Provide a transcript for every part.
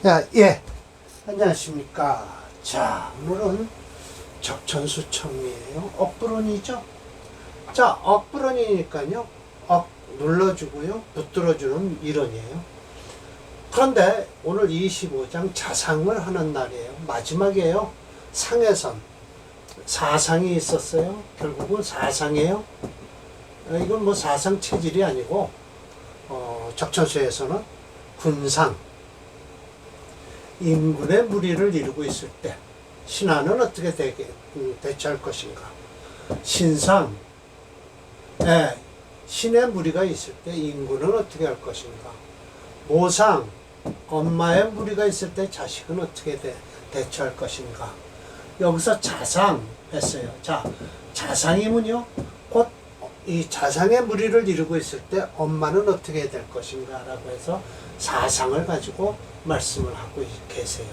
예. 안녕하십니까. 자, 오늘은 적천수청이에요. 억부론이죠. 자, 억부론이니까요. 눌러주고요. 붙들어주는 이론이에요. 그런데 오늘 25장 자상을 하는 날이에요. 마지막이에요. 상해선. 사상이 있었어요. 결국은 사상이에요. 이건 뭐 사상 체질이 아니고, 적천수에서는 군상. 인군의 무리를 이루고 있을 때 신하는 어떻게 대처할 것인가. 신상, 신의 무리가 있을 때 인군은 어떻게 할 것인가. 모상, 엄마의 무리가 있을 때 자식은 어떻게 대처할 것인가. 여기서 자상 했어요. 자, 자상이면요, 곧 이 자상의 무리를 이루고 있을 때 엄마는 어떻게 될 것인가 라고 해서 사상을 가지고 말씀을 하고 계세요.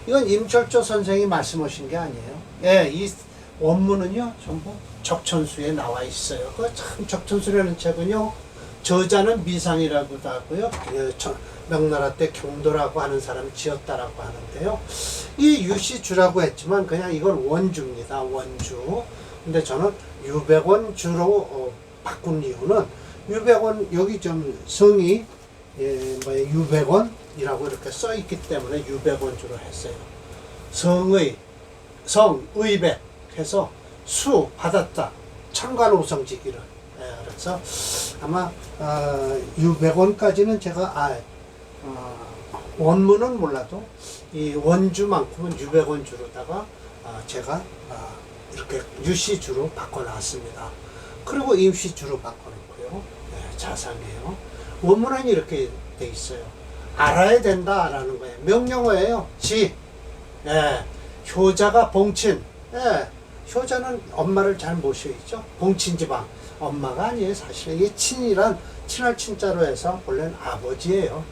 이건 임철조 선생이 말씀하신 게 아니에요. 예, 이 원문은요, 전부 적천수에 나와 있어요. 그 참 적천수라는 책은요, 저자는 미상이라고도 하고요, 명나라 때 경도라고 하는 사람이 지었다라고 하는데요. 이 유시주라고 했지만 그냥 이건 원주입니다. 원주. 근데 저는 유백원주로 바꾼 이유는 유백원 여기 좀 성이 유백원이라고 이렇게 써 있기 때문에 유백원주로 했어요. 성의백 해서 수 받았다. 천간오성지기를. 그래서 아마 유백원까지는 제가 원문은 몰라도 이 원주만큼은 유백원주로다가 제가 이렇게 유시주로 바꿔놨습니다. 그리고 임시주로 바꿔놓고요. 자상이에요. 원문은 이렇게 돼 있어요. 알아야 된다라는 거예요. 명령어예요. 효자가 봉친. 효자는 엄마를 잘 모셔야죠. 봉친지방. 엄마가 아니에요. 사실 이게 친이란 친할 친자로 해서 원래는 아버지예요.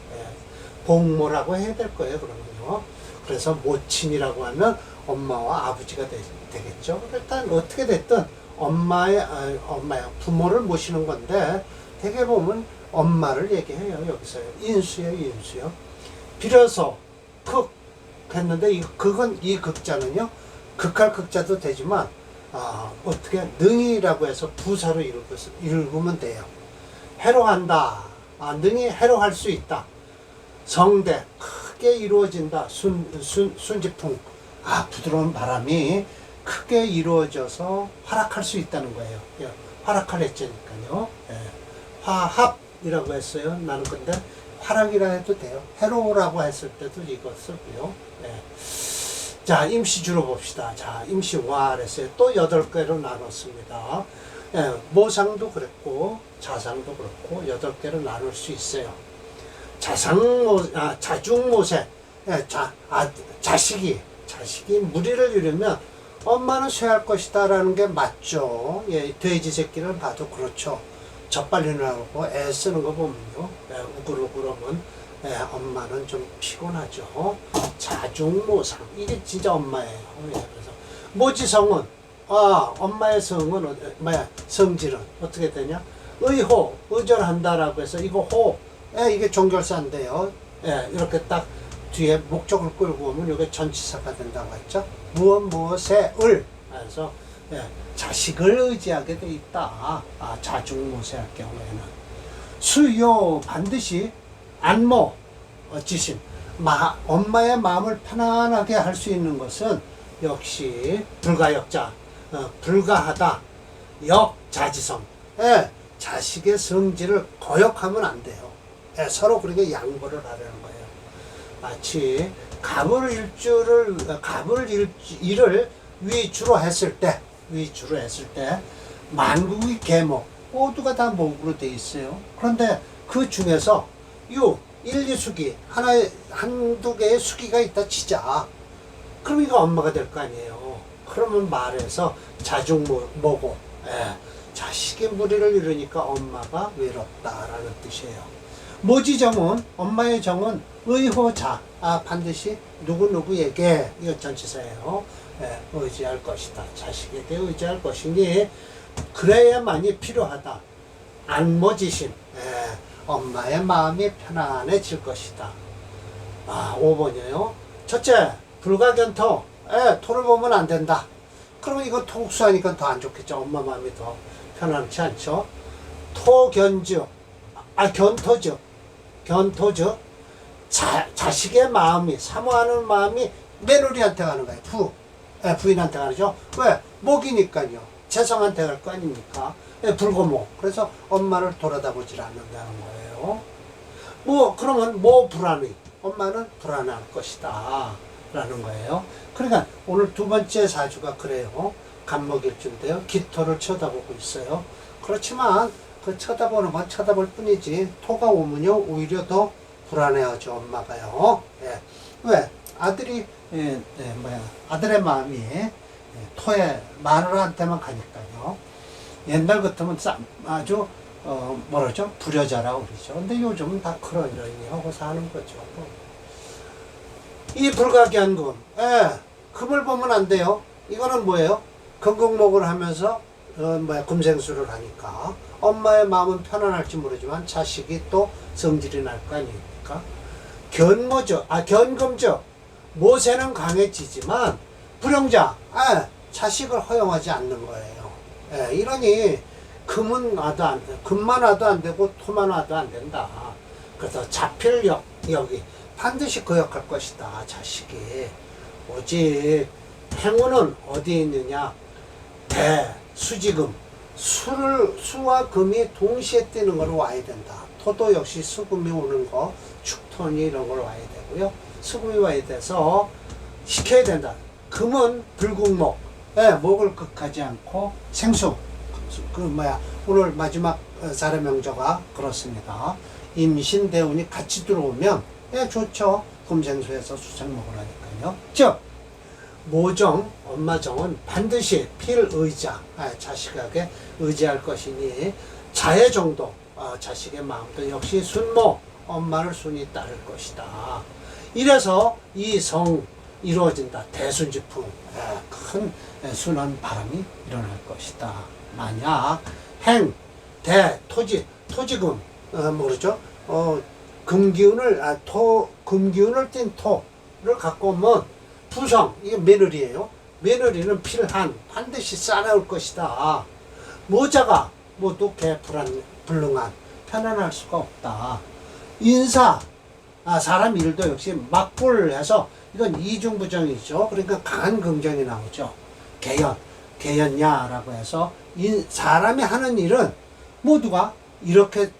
봉모라고 해야 될 거예요. 그러면요. 그래서 모친이라고 하면 엄마와 아버지가 되겠죠. 일단 어떻게 됐든 엄마의 부모를 모시는 건데 되게 보면 엄마를 얘기해요. 여기서요. 인수요. 빌어서 극 했는데 이 극자는요. 극할 극자도 되지만 어떻게 능이라고 해서 부사로 읽으면 돼요. 해로한다. 능이 해로할 수 있다. 성대 크게 이루어진다. 순지풍. 부드러운 바람이 크게 이루어져서 활약할 수 있다는 거예요. 활약할 했자니까요. 화합이라고 했어요. 나는 근데 활약이라 해도 돼요. 해로라고 했을 때도 이거 쓰고요. 자, 임시주로 봅시다. 자, 임시와 했어요. 또 8개로 나눴습니다. 모상도 그랬고 자상도 그렇고 8개로 나눌 수 있어요. 자중모세. 자식이 무리를 이루면 엄마는 쇠할 것이다 라는 게 맞죠. 돼지 새끼를 봐도 그렇죠. 젖발리느라고 애쓰는 거 보면요. 우글우글하면 엄마는 좀 피곤하죠. 자중모상. 이게 진짜 엄마예요. 그래서 모지성은 엄마의 성은 성질은 어떻게 되냐? 의호, 의존한다라고 해서 이거 호, 이게 종결사인데요. 이렇게 딱 뒤에 목적을 끌고 오면 이게 전치사가 된다고 했죠. 무엇에 을. 그래서 자식을 의지하게 돼 있다. 자중모세할 경우에는 수요 반드시 안모 지심. 엄마의 마음을 편안하게 할 수 있는 것은 역시 불가역자, 불가하다. 역자지성. 자식의 성질을 거역하면 안 돼요. 서로 그렇게 양보를 하려는 거예요. 마치 일을 위주로 했을 때 만국의 계목 모두가 다 목으로 돼 있어요. 그런데 그 중에서 1, 2수기 한두 개의 수기가 있다 치자. 그럼 이거 엄마가 될 거 아니에요. 그러면 말해서 자중모고 자식의 무리를 이루니까 엄마가 외롭다라는 뜻이에요. 모지정은 엄마의 정은 의호자. 반드시 누구에게 이거 전치사예요. 의지할 것이다. 자식에게 의지할 것이니 그래야만이 필요하다. 안모지심. 엄마의 마음이 편안해질 것이다. 아, 5번이에요. 첫째, 불가견토. 토를 보면 안 된다. 그러면 이거 토국수하니까 더 안 좋겠죠. 엄마 마음이 더 편안치 않죠. 토견즉, 견토즉, 견토즉, 자식의 마음이, 사모하는 마음이 며느리한테 가는 거예요. 부인한테 가죠. 왜? 목이니까요. 재성한테 갈 거 아닙니까? 불고목. 그래서 엄마를 돌아다보질 않는다는 거예요. 그러면 불안의. 엄마는 불안할 것이다. 라는 거예요. 그러니까 오늘 두 번째 사주가 그래요. 간목일주인데요. 기토를 쳐다보고 있어요. 그렇지만 그 쳐다보는 건 쳐다볼 뿐이지 토가 오면요 오히려 더 불안해하죠. 엄마가요. 왜? 아들이 아들의 마음이 토에 마누라한테만 가니까요. 옛날 같으면 아주 뭐라죠? 불효자라고 그러죠. 근데 요즘은 다 그러려니 하고 사는 거죠. 이 불가견금, 금을 보면 안 돼요. 이거는 뭐예요? 건국목을 하면서 금생수를 하니까 엄마의 마음은 편안할지 모르지만 자식이 또 성질이 날 거 아닙니까? 견금죠. 모세는 강해지지만 불영자, 자식을 허용하지 않는 거예요. 이러니 금만 와도 안 되고 토만 와도 안 된다. 그래서 자필 여기 반드시 거역할 것이다. 자식이. 오직 행운은 어디 있느냐? 수지금. 수와 금이 동시에 뛰는 걸로 와야 된다. 토도 역시 수금이 오는 거, 축토니 이런 걸 와야 되고요. 수금이 와야 돼서 시켜야 된다. 금은 불국목. 목을 극하지 않고 생수. 오늘 마지막 사례명저가 그렇습니다. 임신대운이 같이 들어오면 좋죠. 금생수에서 수생목을 하니까요. 즉 모정, 엄마정은 반드시 필의자, 자식에게 의지할 것이니 자의 정도, 자식의 마음도 역시 순모, 엄마를 순히 따를 것이다. 이래서 이성 이루어진다. 대순지풍, 큰 순한 바람이 일어날 것이다. 만약 토지금, 모르죠? 금기운을 띈 토를 갖고 오면 부성, 이게 며느리예요. 며느리는 필한, 반드시 싸나올 것이다. 모자가 모두 불능한, 편안할 수가 없다. 인사, 사람 일도 역시 막불해서 이건 이중부정이죠. 그러니까 강한 긍정이 나오죠. 개연야라고 해서 사람이 하는 일은 모두가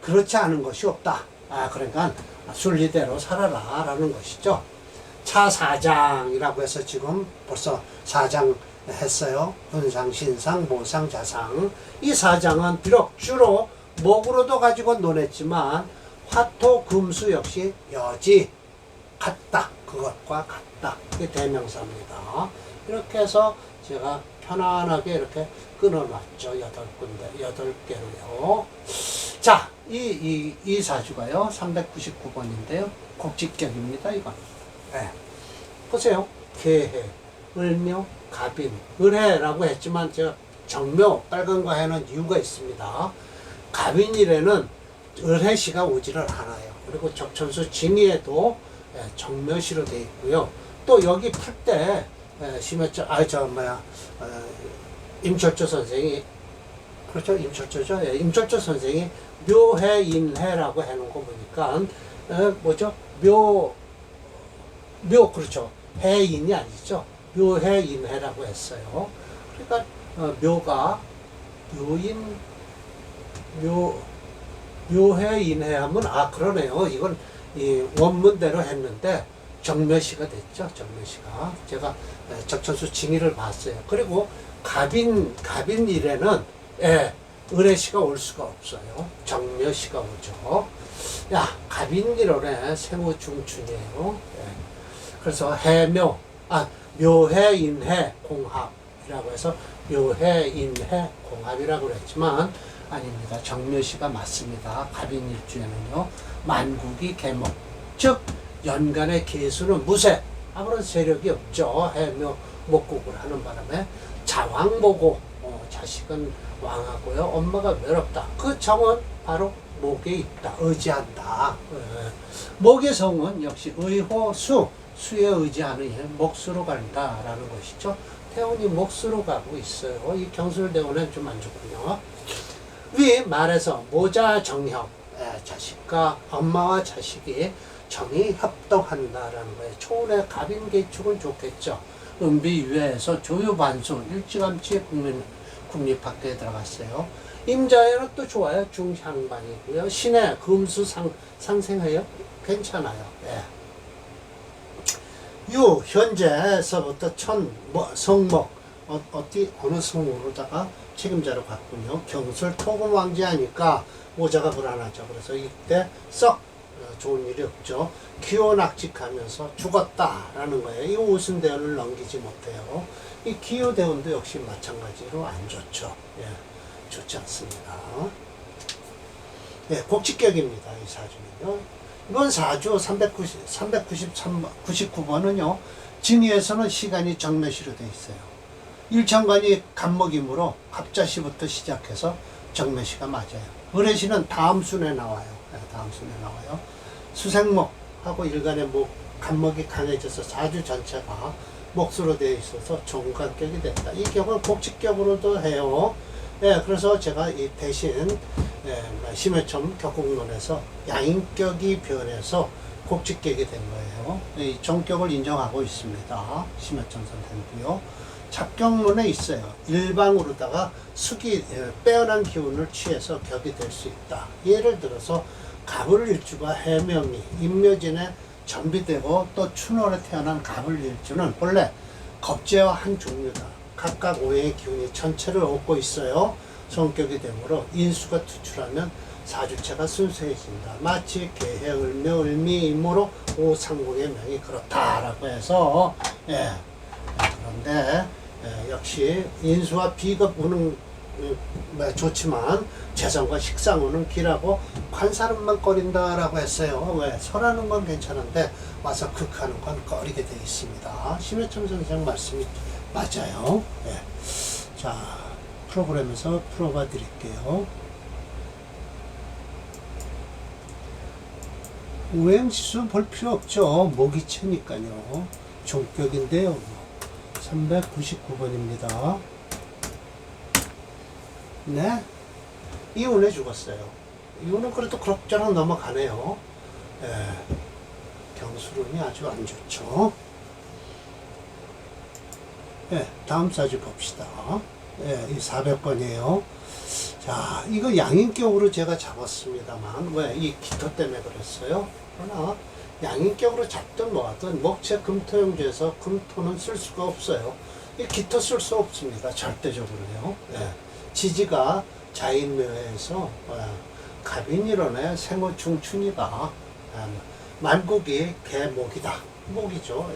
그렇지 않은 것이 없다. 그러니까 순리대로 살아라 라는 것이죠. 차사장이라고 해서 지금 벌써 사장 했어요. 훈상, 신상, 모상, 자상. 이 사장은 비록 주로 목으로도 가지고 논했지만 화토, 금수 역시 여지 같다. 그것과 같다. 이게 대명사입니다. 이렇게 해서 제가 편안하게 이렇게 끊어놨죠. 8개로요. 자, 이 사주가요. 399번인데요. 곡직격입니다. 이건. 보세요. 개해, 을묘, 갑인, 을해라고 했지만 제가 정묘, 빨간 거 해는 이유가 있습니다. 갑인일에는 을해시가 오지를 않아요. 그리고 적천수 징의에도 정묘시로 되어 있고요. 또 여기 풀 때 임철조 선생이 그렇죠. 임철조죠. 임철조 선생이 묘해인해라고 해놓은 거 보니까 뭐죠? 그렇죠. 해인이 아니죠. 묘해인해라고 했어요. 그러니까 묘해인해하면 그러네요. 이건 이 원문대로 했는데 정묘시가 됐죠. 정묘시가 제가 적천수 징의를 봤어요. 그리고 갑인일에는 을해시가 올 수가 없어요. 정묘시가 오죠. 갑인일원에 생우중춘이에요. 그래서 묘해인해 공합이라고 해서 묘해인해 공합이라고 그랬지만 아닙니다. 정묘시가 맞습니다. 갑인일주에는요. 만국이 개목, 즉 연간의 개수는 무쇠, 아무런 세력이 없죠. 해묘 목국을 하는 바람에 자왕보고 자식은 왕하고요. 엄마가 외롭다. 그 정은 바로 목에 있다, 의지한다. 목의 성은 역시 의호수, 수에 의지하는 목수로 간다라는 것이죠. 태운이 목수로 가고 있어요. 이 경술대운은 좀 안 좋군요. 위 말에서 모자 정협, 자식과 엄마와 자식이 정이 협동한다라는 거예요. 초운의 갑인개축은 좋겠죠. 은비유해에서 조유반수, 일찌감치 국립학교에 들어갔어요. 임자에는 또 좋아요. 중향반이고요. 신의 금수 상생해요. 괜찮아요. 예. 유 현재에서부터 성목 어느 성으로다가 책임자로 갔군요. 경술 토금 왕지하니까 모자가 불안하죠. 그래서 이때 썩 좋은 일이 없죠. 기호낙직하면서 죽었다라는 거예요. 이 오순대운을 넘기지 못해요. 이 기호대운도 역시 마찬가지로 안 좋죠. 예, 좋지 않습니다. 예, 곡직격입니다. 이 사주는요. 이건 사주 399번은요. 진위에서는 시간이 정매시로 되어 있어요. 일천간이 갑목이므로 갑자시부터 시작해서 정매시가 맞아요. 을해시는 다음 순에 나와요. 네, 다음 순에 나와요. 수생목하고 일간의 갑목이 강해져서 사주 전체가 목수로 되어 있어서 종간격이 됐다. 이 격은 곡직격으로도 해요. 예, 그래서 제가 이 대신 심해첨 격국론에서 양인격이 변해서 곡직격이 된 거예요. 이 정격을 인정하고 있습니다. 심해첨 선생도요. 잡격론에 있어요. 일방으로다가 빼어난 기운을 취해서 격이 될 수 있다. 예를 들어서 갑을일주가 해명이 임묘진에 전비되고 또 춘월에 태어난 갑을일주는 원래 겁재와 한 종류다. 각각 오행의 기운이 전체를 얻고 있어요. 성격이 되므로 인수가 투출하면 사주체가 순수해진다. 마치 개해, 을묘, 을미, 임모로 오상국의 명이 그렇다라고 해서 그런데 역시 인수와 비겁 우는 좋지만 재성과 식상우는 기라고 관사름만 꺼린다라고 했어요. 왜? 설하는 건 괜찮은데 와서 극하는 건 꺼리게 되어 있습니다. 심해첨 선생 말씀이 맞아요. 네. 자, 프로그램에서 풀어봐 드릴게요. 오행지수 볼 필요 없죠. 모기체니까요. 종격인데요. 399번입니다. 네. 이혼해 죽었어요. 이혼은 그래도 그럭저럭 넘어가네요. 경술운이 아주 안 좋죠. 다음 사주 봅시다. 이 400번이에요. 자, 이거 양인격으로 제가 잡았습니다만, 왜? 이 기토 때문에 그랬어요. 그러나, 양인격으로 잡든 뭐하든, 목체 금토용주에서 금토는 쓸 수가 없어요. 이 기토 쓸 수 없습니다. 절대적으로요. 지지가 자인묘에서, 갑인일원의 생호충춘이다. 말국이 개목이다. 목이죠.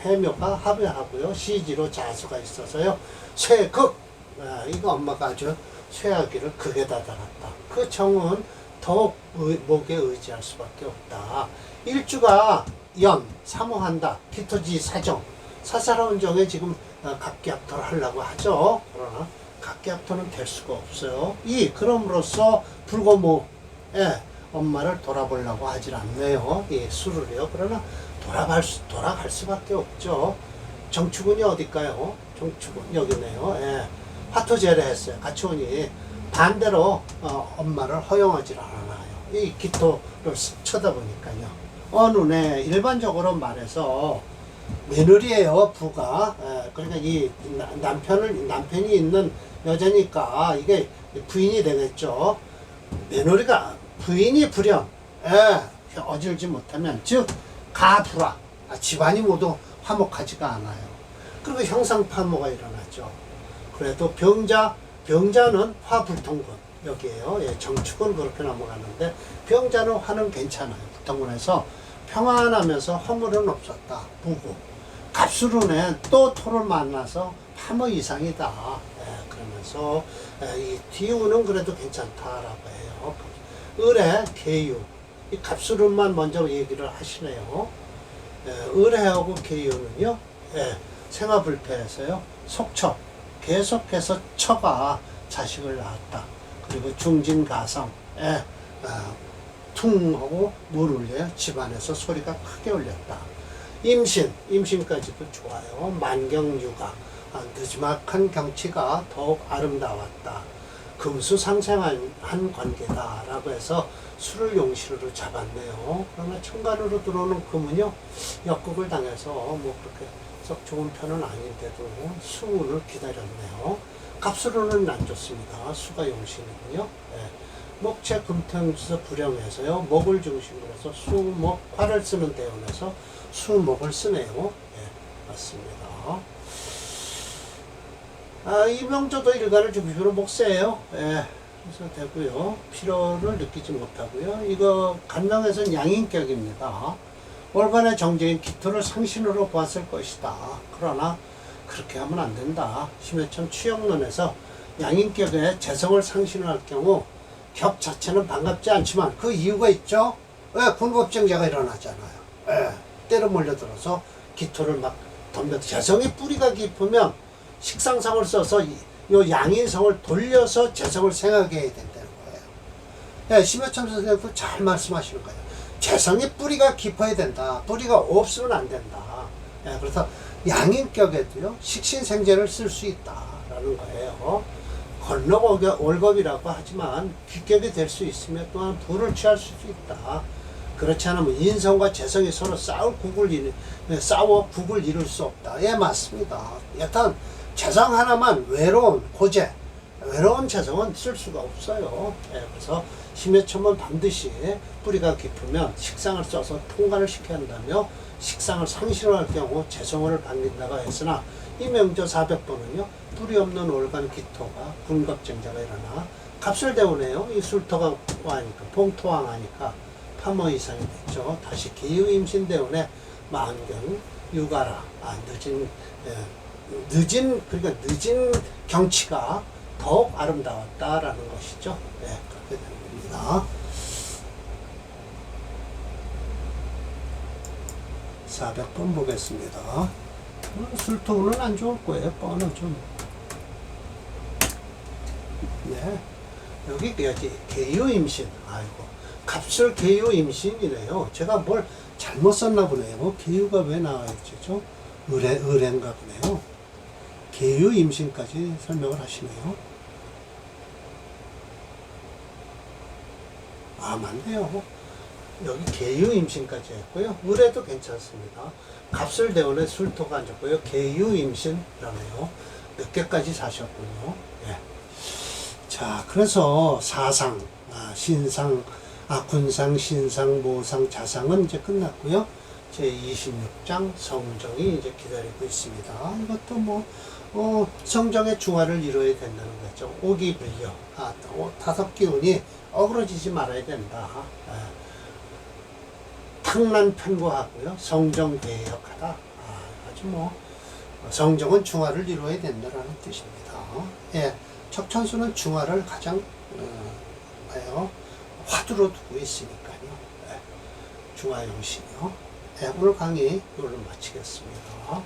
해묘가 합의하고요. 시지로 자수가 있어서요. 쇠극. 이거 엄마가 아주 쇠하기를 극에다 달았다. 그 정은 더욱 목에 의지할 수밖에 없다. 일주가 연, 사모한다. 기토지 사정. 사사로운 정에 지금 각기합토를 하려고 하죠. 그러나 각기합토는 될 수가 없어요. 그럼으로써 불고모, 엄마를 돌아보려고 하질 않네요. 수를요. 그러나 돌아갈 수밖에 없죠. 정축운이 어딜까요? 정축운 여기네요. 화토제를 했어요. 가치운이 반대로 엄마를 허용하지 않아요. 이 기토를 쳐다보니까요. 어느네 일반적으로 말해서 며느리예요. 부가. 그러니까 이 남편이 있는 여자니까 이게 부인이 되겠죠. 며느리가 부인이 불연, 어질지 못하면, 즉, 가불화, 집안이 모두 화목하지가 않아요. 그리고 형상파모가 일어나죠. 그래도 병자는 화불통군, 여기에요. 정축은 그렇게 넘어가는데, 병자는 화는 괜찮아요. 불통군에서 평안하면서 허물은 없었다. 부고. 갑술운에 또 토를 만나서 파모 이상이다. 그러면서, 이 뒤우는 그래도 괜찮다라고 해요. 을의 계유, 이 갑술운만 먼저 얘기를 하시네요. 을해하고 계유는요, 생화불패에서요, 속처, 계속해서 처가 자식을 낳았다. 그리고 중진가성에 퉁하고 물 울려요. 집안에서 소리가 크게 울렸다. 임신까지도 좋아요. 만경유가 느지막한 경치가 더욱 아름다웠다. 금수상생한 관계다라고 해서 수를 용시로 잡았네요. 그러나 천간으로 들어오는 금은요, 역극을 당해서 뭐 그렇게 썩 좋은 편은 아닌데도 수운을 기다렸네요. 갑수로는 안 좋습니다. 수가 용신이군요. 네. 목체 금태음에서 불영해서요, 목을 중심으로 해서 수목 화를 쓰는 대운에서 수목을 쓰네요. 네, 맞습니다. 이명조도 일간을 주기표로 목세예요. 예, 그래서 되고요. 피로를 느끼지 못하고요. 이거 간명에서는 양인격입니다. 월간의 정제인 기토를 상신으로 보았을 것이다. 그러나 그렇게 하면 안 된다. 심해천 취역론에서 양인격의 재성을 상신할 경우 격 자체는 반갑지 않지만 그 이유가 있죠. 군법정제가 일어나잖아요. 때로 몰려들어서 기토를 막 덤벼. 재성의 뿌리가 깊으면 식상성을 써서 요 양인성을 돌려서 재성을 생하게 해야 된다는 거예요. 심해천 선생님도 잘 말씀하시는 거예요. 재성의 뿌리가 깊어야 된다. 뿌리가 없으면 안 된다. 그래서 양인격에도요, 식신생재를 쓸 수 있다라는 거예요. 건너월겁이라고 하지만 귀격이 될 수 있으며 또한 부를 취할 수도 있다. 그렇지 않으면 인성과 재성이 서로 싸워 국을 이룰 수 없다. 예, 맞습니다. 여튼 재성 하나만 외로운 재성은 쓸 수가 없어요. 그래서 심해첨은 반드시 뿌리가 깊으면 식상을 써서 통과를 시켜야 한다며 식상을 상실할 경우 재성을 반긴다고 했으나 이 명조 400번은요, 뿌리 없는 월간 기토가 군겁쟁자가 일어나 갑술대운에요. 이 술토가 와니까 봉토왕하니까 파모 이상이 됐죠. 다시 기후임신대운에 만경 유가라 늦은 경치가 더욱 아름다웠다라는 것이죠. 네, 그렇게 됩니다. 400번 보겠습니다. 술토는 안 좋을 거예요. 뻔하죠. 네, 여기 개유임신. 아이고, 갑술 개유임신이네요. 제가 뭘 잘못 썼나 보네요. 개유가 왜 나와 있죠? 의뢰인가 보네요. 개유임신까지 설명을 하시네요. 맞네요. 여기 개유임신까지 했고요. 의뢰도 괜찮습니다. 갑술대운에 술토가 앉았고요. 개유임신이라네요. 늦게까지 사셨군요. 예. 자, 그래서 사상, 신상, 군상, 신상, 모상, 자상은 이제 끝났고요. 제26장 성정이 이제 기다리고 있습니다. 이것도 성정의 중화를 이루어야 된다는 거죠. 오기불려. 다섯 기운이 어그러지지 말아야 된다. 탕난편고하고요. 성정대역하다. 아주 성정은 중화를 이루어야 된다는 뜻입니다. 예. 척천수는 중화를 가장, 화두로 두고 있으니까요. 예. 중화용신이요. 오늘 강의 이걸로 마치겠습니다.